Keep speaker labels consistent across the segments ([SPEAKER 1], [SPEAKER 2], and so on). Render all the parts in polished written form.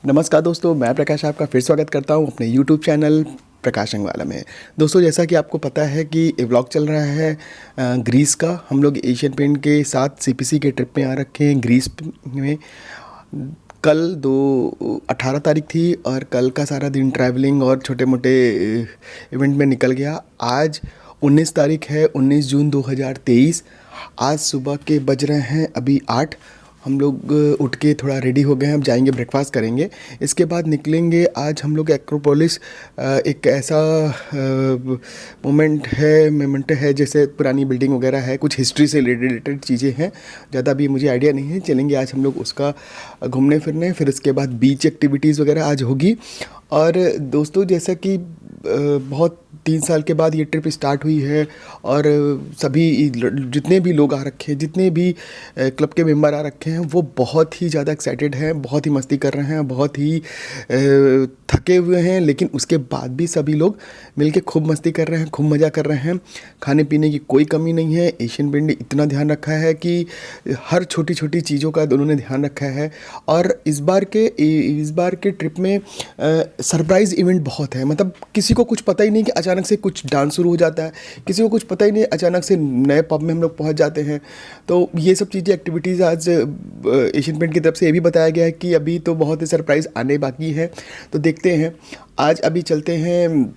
[SPEAKER 1] नमस्कार दोस्तों, मैं प्रकाश आपका फिर स्वागत करता हूं अपने YouTube चैनल प्रकाश अंगवाला में। दोस्तों, जैसा कि आपको पता है कि व्लॉग चल रहा है ग्रीस का। हम लोग एशियन पेंट के साथ CPC के ट्रिप में आ रखे हैं ग्रीस में। कल 18 तारीख थी और कल का सारा दिन ट्रैवलिंग और छोटे मोटे इवेंट में निकल गया। आज 19 तारीख है, 19 जून 2023। आज सुबह के बज रहे हैं अभी 8। हम लोग उठ के थोड़ा रेडी हो गए हैं, हम जाएंगे ब्रेकफास्ट करेंगे, इसके बाद निकलेंगे। आज हम लोग एक्रोपोलिस एक ऐसा मोमेंट है जैसे पुरानी बिल्डिंग वगैरह है, कुछ हिस्ट्री से रिलेटेड चीज़ें हैं। ज़्यादा भी मुझे आइडिया नहीं है। चलेंगे आज हम लोग उसका घूमने फिरने, फिर उसके बाद बीच एक्टिविटीज़ वगैरह आज होगी। और दोस्तों, जैसा कि बहुत 3 साल के बाद ये ट्रिप स्टार्ट हुई है और सभी जितने भी लोग आ रखे हैं, जितने भी क्लब के मेंबर आ रखे हैं, वो बहुत ही ज़्यादा एक्साइटेड हैं, बहुत ही मस्ती कर रहे हैं, बहुत ही थके हुए हैं। लेकिन उसके बाद भी सभी लोग मिलके खूब मस्ती कर रहे हैं, खूब मज़ा कर रहे हैं। खाने पीने की कोई कमी नहीं है। एशियन पेंट ने इतना ध्यान रखा है कि हर छोटी छोटी चीज़ों का उन्होंने ध्यान रखा है। और इस बार के ट्रिप में सरप्राइज़ इवेंट बहुत है। मतलब किसी को कुछ पता ही नहीं कि अचानक से कुछ डांस शुरू हो जाता है, किसी को कुछ पता ही नहीं, अचानक से नए पब में हम लोग पहुंच जाते हैं। तो ये सब चीज़ें एक्टिविटीज़ आज एशियन पेंट की तरफ से ये भी बताया गया है कि अभी तो बहुत ही सरप्राइज़ आने बाकी है। तो देखते हैं। आज अभी चलते हैं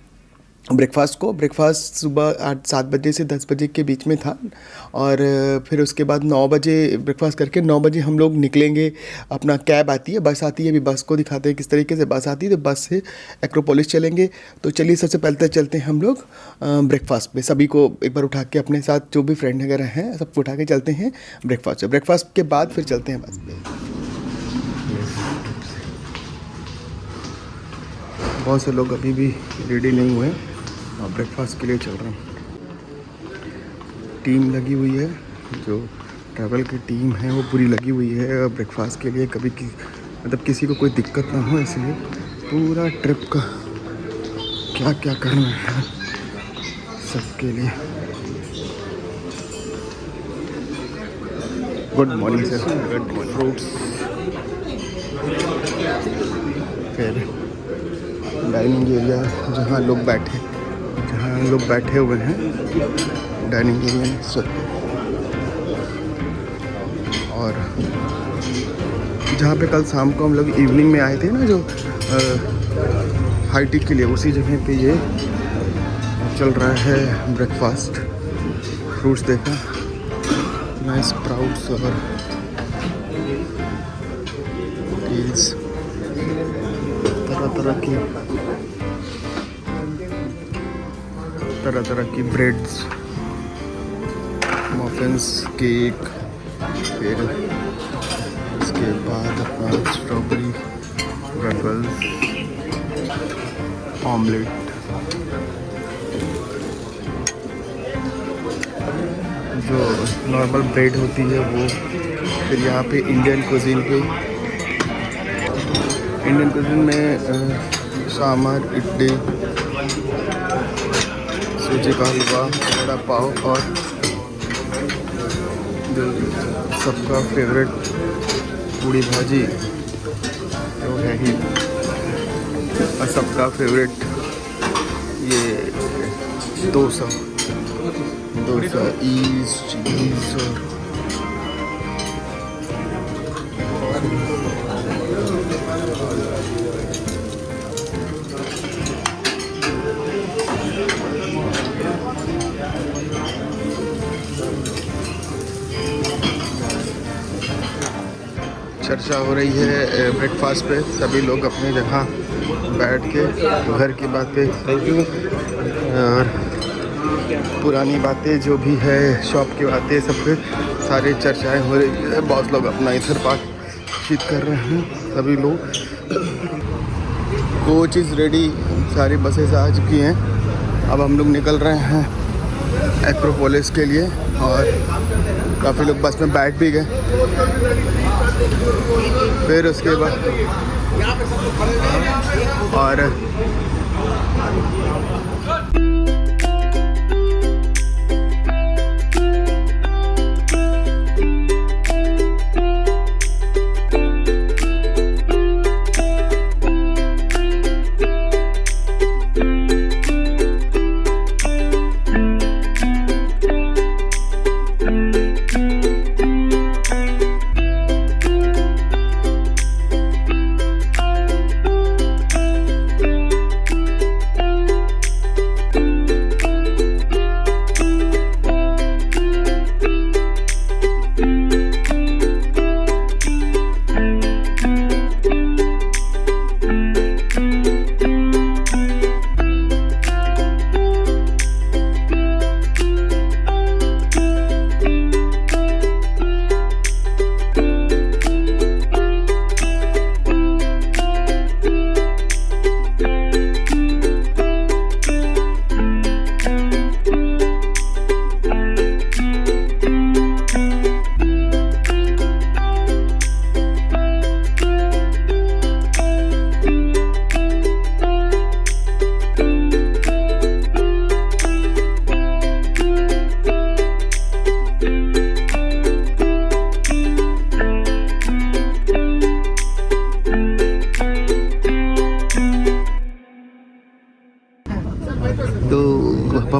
[SPEAKER 1] ब्रेकफास्ट सुबह 7 बजे से 10 बजे के बीच में था। और फिर उसके बाद 9 बजे ब्रेकफास्ट करके 9 बजे हम लोग निकलेंगे। अपना कैब आती है, बस आती है, अभी बस को दिखाते हैं किस तरीके से बस आती है। तो बस से एक्रोपोलिस चलेंगे। तो चलिए, सबसे पहले तो चलते हैं हम लोग ब्रेकफास्ट पे। सभी को एक बार उठा के, अपने साथ जो भी फ्रेंड वगैरह हैं सबको उठा के चलते हैं ब्रेकफास्ट के बाद फिर चलते हैं बस पे। बहुत से लोग अभी भी रेडी नहीं हुए और ब्रेकफास्ट के लिए चल रहे हैं। टीम लगी हुई है, जो ट्रैवल की टीम है वो पूरी लगी हुई है ब्रेकफास्ट के लिए। मतलब किसी को कोई दिक्कत ना हो, इसलिए पूरा ट्रिप का क्या क्या करना है सबके लिए। Good morning sir. Good morning. Fruits, फिर डाइनिंग एरिया जहाँ लोग बैठे हुए हैं, डाइनिंग एरिया। और जहाँ पे कल शाम को हम लोग इवनिंग में आए थे ना, जो हाई टी के लिए, उसी जगह पे ये चल रहा है ब्रेकफास्ट। फ्रूट्स देखा, नाइस स्प्राउट्स और पील्स, तरह तरह की ब्रेड्स, मफिन्स, केक, फिर इसके बाद अपना स्ट्रॉबेरी वेफल्स, ऑमलेट। जो नॉर्मल ब्रेड होती है वो। फिर यहाँ पे इंडियन कुजीन में सांभर, इडली, सूजी का हलवा, वड़ा पाव और सबका फेवरेट पूड़ी भाजी तो है ही। और सबका फेवरेट ये डोसा, ईस्ट चीज़ और चर्चा हो रही है ब्रेकफास्ट पे। सभी लोग अपनी जगह बैठ के घर की बातें और पुरानी बातें जो भी है, शॉप की बातें, सब पे सारी चर्चाएं हो रही है। बहुत लोग अपना इधर बातचीत कर रहे हैं। सभी लोग, कोच इज़ रेडी, सारी बसेस आ चुकी हैं। अब हम लोग निकल रहे हैं एक्रोपोलिस के लिए और काफ़ी लोग बस में बैठ भी गए। फिर उसके बाद और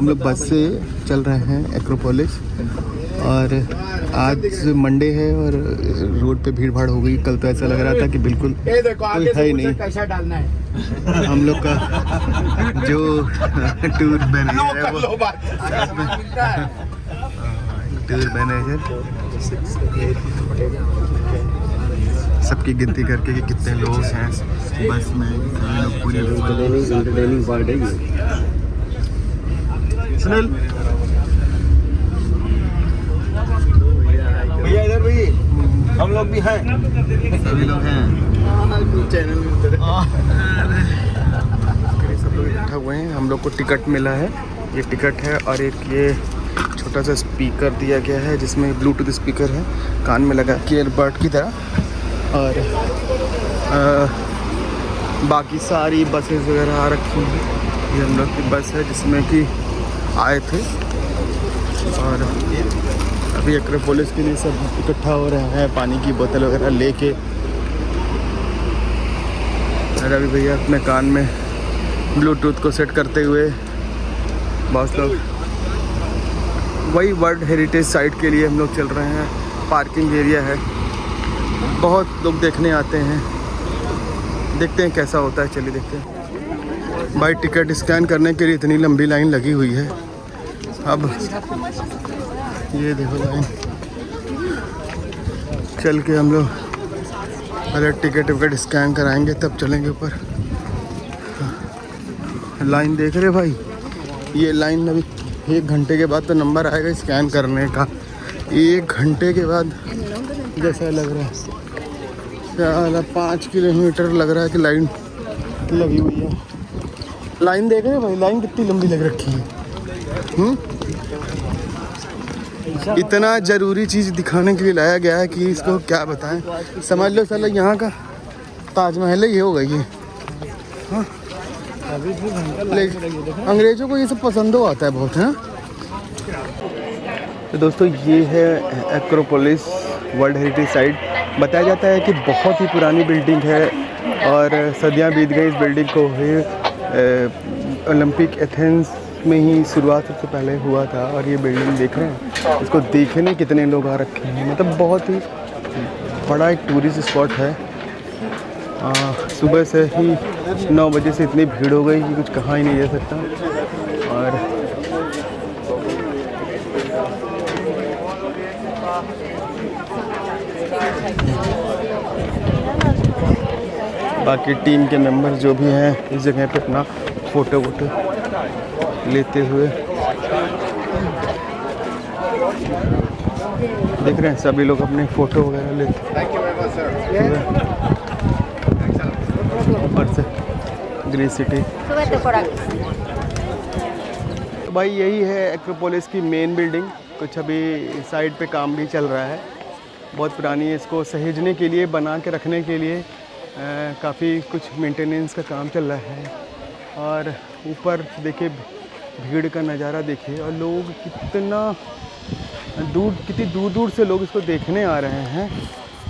[SPEAKER 1] हम लोग बस से चल रहे हैं एक्रोपोलिस। और आज मंडे है और रोड पे भीड़ भाड़ हो गई। कल तो ऐसा लग रहा था कि बिल्कुल कोई है ही नहीं।
[SPEAKER 2] कैसा डालना है
[SPEAKER 1] हम लोग का जो टूर मैनेजर है वो टूर मैनेजर सबकी गिनती करके कि कितने लोग हैं बस में। सभी लोग पूरी
[SPEAKER 2] इंटरटेनिंग पार्ट है ये।
[SPEAKER 1] सुनील
[SPEAKER 2] भैया इधर भी हम लोग भी हैं,
[SPEAKER 1] सभी लोग हैं
[SPEAKER 2] चैनल
[SPEAKER 1] सब लोग इकट्ठा हुए हैं। हम लोग को टिकट मिला है, ये टिकट है और एक ये छोटा सा स्पीकर दिया गया है जिसमें ब्लूटूथ स्पीकर है, कान में लगा के ईयरबड की तरह। और बाकी सारी बसेस वगैरह आ रखी हैं। ये हम लोग की बस है जिसमें कि आए थे और अभी एक्रोपोलिस के लिए सब इकट्ठा हो रहे हैं पानी की बोतल वगैरह लेके। रवि भैया अपने कान में ब्लूटूथ को सेट करते हुए, बहुत लोग वही वर्ल्ड हेरिटेज साइट के लिए हम लोग चल रहे हैं। पार्किंग एरिया है, बहुत लोग देखने आते हैं। देखते हैं कैसा होता है, चलिए देखते हैं। भाई टिकट स्कैन करने के लिए इतनी लंबी लाइन लगी हुई है। अब ये देखो लाइन, चल के हम लोग पहले टिकट विकट स्कैन कराएंगे तब चलेंगे ऊपर। लाइन देख रहे भाई, ये लाइन अभी 1 घंटे के बाद तो नंबर आएगा स्कैन करने का। 1 घंटे के बाद जैसा लग रहा है 5 किलोमीटर लग रहा है कि लाइन लगी हुई है। लाइन देख रहे भाई, लाइन कितनी लंबी लग रखी है। इतना ज़रूरी चीज़ दिखाने के लिए लाया गया है कि इसको क्या बताएं। समझ लो साला यहाँ का ताजमहल ही होगा ये। हाँ, अंग्रेज़ों को ये सब पसंद हो आता है बहुत, है। तो दोस्तों ये है एक्रोपोलिस वर्ल्ड हेरिटेज साइट। बताया जाता है कि बहुत ही पुरानी बिल्डिंग है और सदियां बीत गई इस बिल्डिंग को हुए। ओलंपिक एथेंस में ही शुरुआत सबसे पहले हुआ था। और ये बिल्डिंग देख रहे हैं, इसको देखने कितने लोग आ रखे हैं। मतलब बहुत ही बड़ा एक टूरिस्ट स्पॉट है। सुबह से ही 9 बजे से इतनी भीड़ हो गई कि कुछ कहा ही नहीं जा सकता। और बाकी टीम के मेंबर्स जो भी हैं इस जगह पे अपना फ़ोटो वोटो लेते हुए देख रहे हैं। सभी लोग अपने फ़ोटो वगैरह लेते हैं ऊपर से ग्रीन सिटी। तो भाई यही है एक्रोपोलिस की मेन बिल्डिंग। कुछ अभी साइड पे काम भी चल रहा है, बहुत पुरानी है। इसको सहेजने के लिए, बना के रखने के लिए काफ़ी कुछ मेंटेनेंस का काम चल रहा है। और ऊपर देखिए भीड़ का नज़ारा देखिए, और लोग कितनी दूर दूर से लोग इसको देखने आ रहे हैं।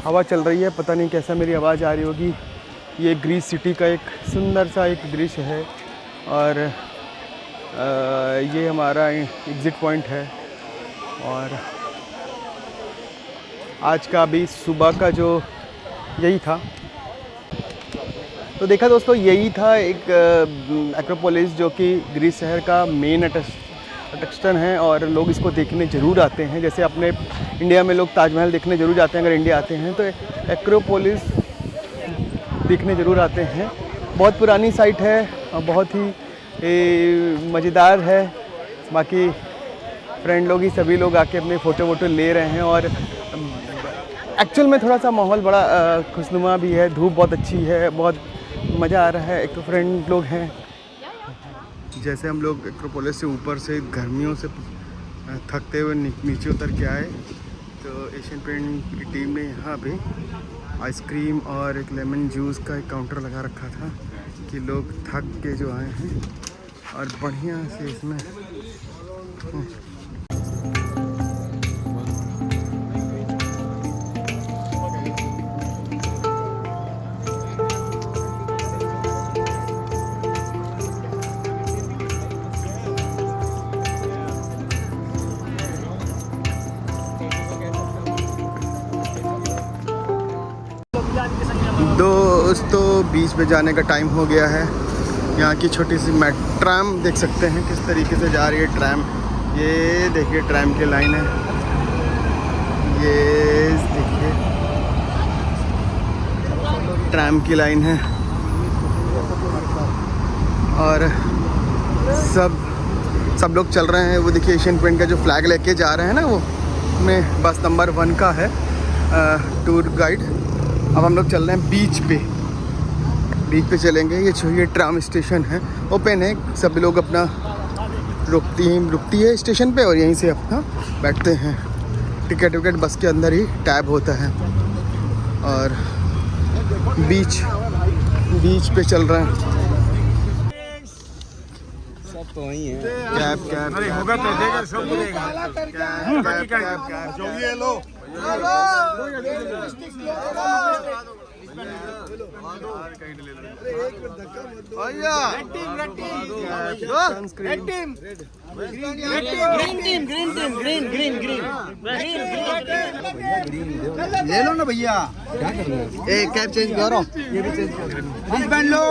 [SPEAKER 1] हवा चल रही है, पता नहीं कैसा मेरी आवाज़ आ रही होगी। ये ग्रीस सिटी का एक सुंदर सा एक दृश्य है। और ये हमारा एग्ज़िट पॉइंट है। और आज का भी सुबह का जो यही था। तो देखा दोस्तों, यही था एक एक्रोपोलिस जो कि ग्रीस शहर का मेन अट्रैक्शन है और लोग इसको देखने ज़रूर आते हैं। जैसे अपने इंडिया में लोग ताजमहल देखने ज़रूर जाते हैं, अगर इंडिया आते हैं तो एक्रोपोलिस देखने ज़रूर आते हैं। बहुत पुरानी साइट है और बहुत ही मज़ेदार है। बाकी फ्रेंड लोग ही सभी लोग आके अपने फ़ोटो वोटो ले रहे हैं। और एक्चुअल में थोड़ा सा माहौल बड़ा खुशनुमा भी है, धूप बहुत अच्छी है, बहुत मज़ा आ रहा है। एक तो फ्रेंड लोग हैं। जैसे हम लोग एक्रोपोलिस से ऊपर से गर्मियों से थकते हुए नीचे उतर के आए, तो एशियन पेंट की टीम ने यहाँ पे आइसक्रीम और एक लेमन जूस का एक काउंटर लगा रखा था कि लोग थक के जो आए हैं और बढ़िया से इसमें दोस्तों बीच पे जाने का टाइम हो गया है। यहाँ की छोटी सी ट्रैम देख सकते हैं किस तरीके से जा रही है ट्रैम। ये देखिए ट्रैम की लाइन है, ये देखिए ट्रैम की लाइन है। और सब लोग चल रहे हैं। वो देखिए एशियन पेंट का जो फ्लैग लेके जा रहे हैं ना, वो में बस नंबर 1 का है टूर गाइड। अब हम लोग चल रहे हैं बीच पे चलेंगे। ये ट्राम स्टेशन है, ओपन है, सब लोग अपना रुकती है स्टेशन पे और यहीं से अपना बैठते हैं। टिकट विकेट बस के अंदर ही टैब होता है। और बीच पे चल रहे हैं।
[SPEAKER 2] सब तो वही है।
[SPEAKER 1] कैब
[SPEAKER 3] अरे होगा तो देगा, सब देगा।
[SPEAKER 1] कैब
[SPEAKER 3] जो ये लो
[SPEAKER 2] ले लो ना भैया।
[SPEAKER 1] कैब चेंज करो, ये भी चेंज
[SPEAKER 2] पहन लो।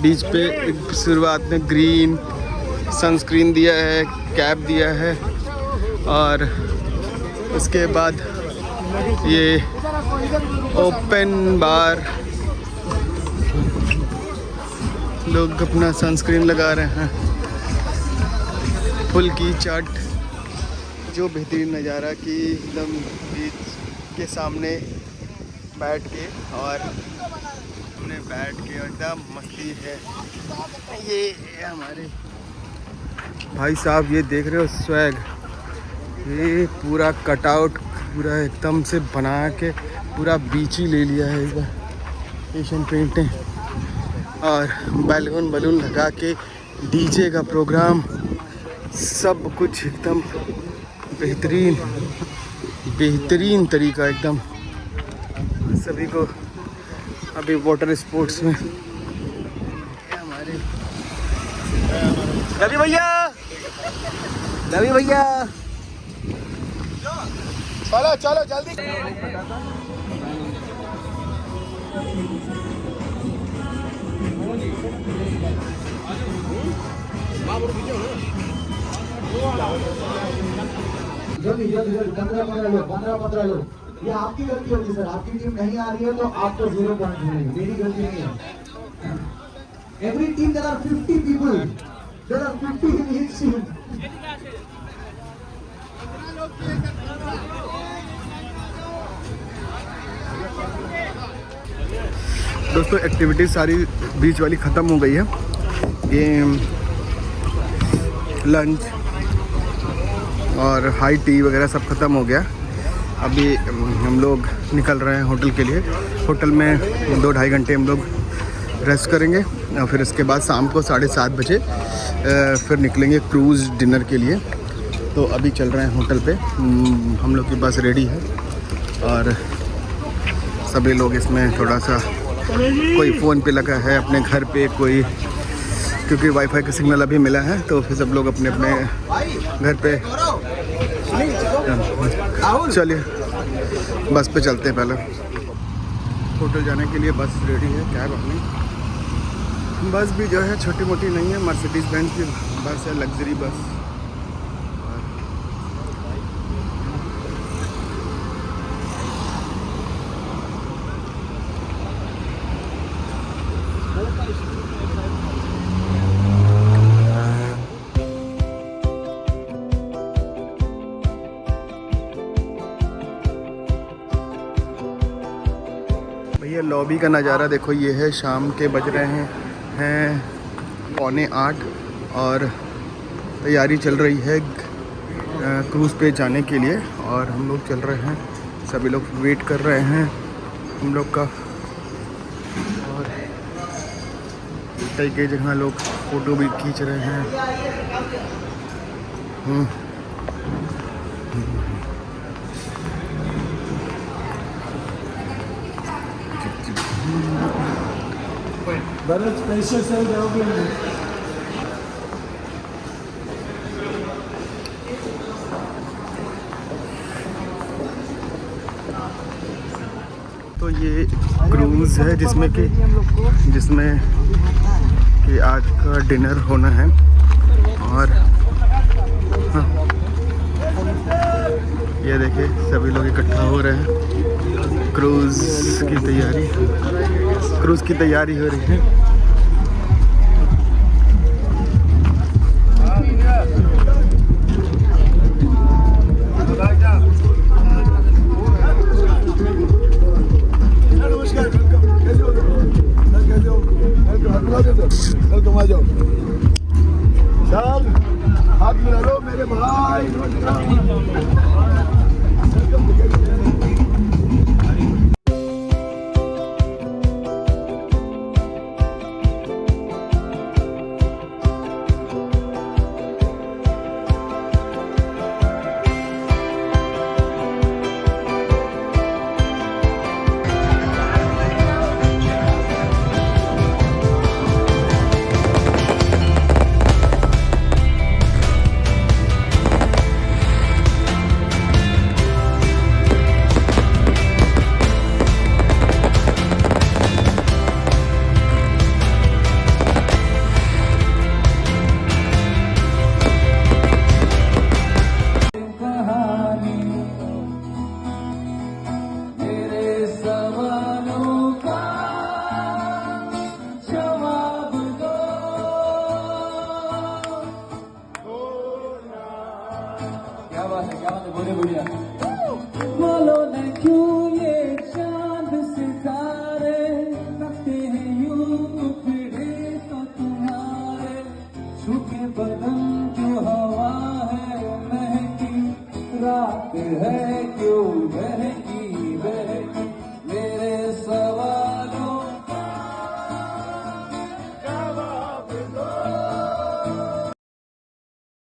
[SPEAKER 1] बीच पे शुरुआत में ग्रीन सनस्क्रीन दिया है, कैप दिया है और उसके बाद ये ओपन बार, लोग अपना सनस्क्रीन लगा रहे हैं। फुल की चाट, जो बेहतरीन नज़ारा कि एकदम बीच के सामने बैठ के और एकदम मस्ती है। ये हमारे भाई साहब, ये देख रहे हो स्वैग, ये पूरा कटआउट पूरा एकदम से बना के पूरा बीच ही ले लिया है इस बार एशियन पेंट ने। और बैलून लगा के डीजे का प्रोग्राम, सब कुछ एकदम बेहतरीन तरीका एकदम। सभी को अभी वाटर स्पोर्ट्स में हमारे रवि भैया चलो जल्दी।
[SPEAKER 4] जल्दी 15 लो। ये आपकी गलती होगी सर, आपकी टीम नहीं आ रही है तो आपको 0 पॉइंट मिलेंगे, मेरी गलती नहीं है। Every team there are 50 people, there are 50 in each team.
[SPEAKER 1] दोस्तों एक्टिविटीज सारी बीच वाली ख़त्म हो गई है। गेम, लंच और हाई टी वगैरह सब ख़त्म हो गया। अभी हम लोग निकल रहे हैं होटल के लिए। होटल में 2-2.5 घंटे हम लोग रेस्ट करेंगे और फिर उसके बाद शाम को 7:30 बजे फिर निकलेंगे क्रूज़ डिनर के लिए। तो अभी चल रहे हैं होटल पे। हम लोग की बस रेडी है और सभी लोग इसमें थोड़ा सा, कोई फ़ोन पे लगा है अपने घर पे, कोई क्योंकि वाईफाई का सिग्नल अभी मिला है तो फिर सब लोग अपने अपने घर पे। चलिए बस पे चलते हैं। पहले होटल जाने के लिए बस रेडी है, कैब अपनी। बस भी जो है छोटी मोटी नहीं है, मर्सिडीज बेंज की बस है, लग्जरी बस। भैया लॉबी का नज़ारा देखो, ये है। शाम के बज रहे हैं 7:45 और तैयारी चल रही है क्रूज़ पे जाने के लिए और हम लोग चल रहे हैं। सभी लोग वेट कर रहे हैं हम लोग का और कई जगह लोग फ़ोटो भी खींच रहे हैं।
[SPEAKER 4] भरत स्पेशल से जाओगे।
[SPEAKER 1] देखो ये क्रूज़ है जिसमें कि आज का डिनर होना है। और हाँ, ये देखिए सभी लोग इकट्ठा हो रहे हैं। क्रूज़ की तैयारी हो रही है।
[SPEAKER 2] वेलकम आ जाओ सब, हाथ मिला लो मेरे भाई।
[SPEAKER 5] बोलो न क्यों ये चांद सितारे लगते हैं यूं टुकड़े तो तुम्हारे, छुपे बदन जो हवा है महकी, रात है क्यों बहकी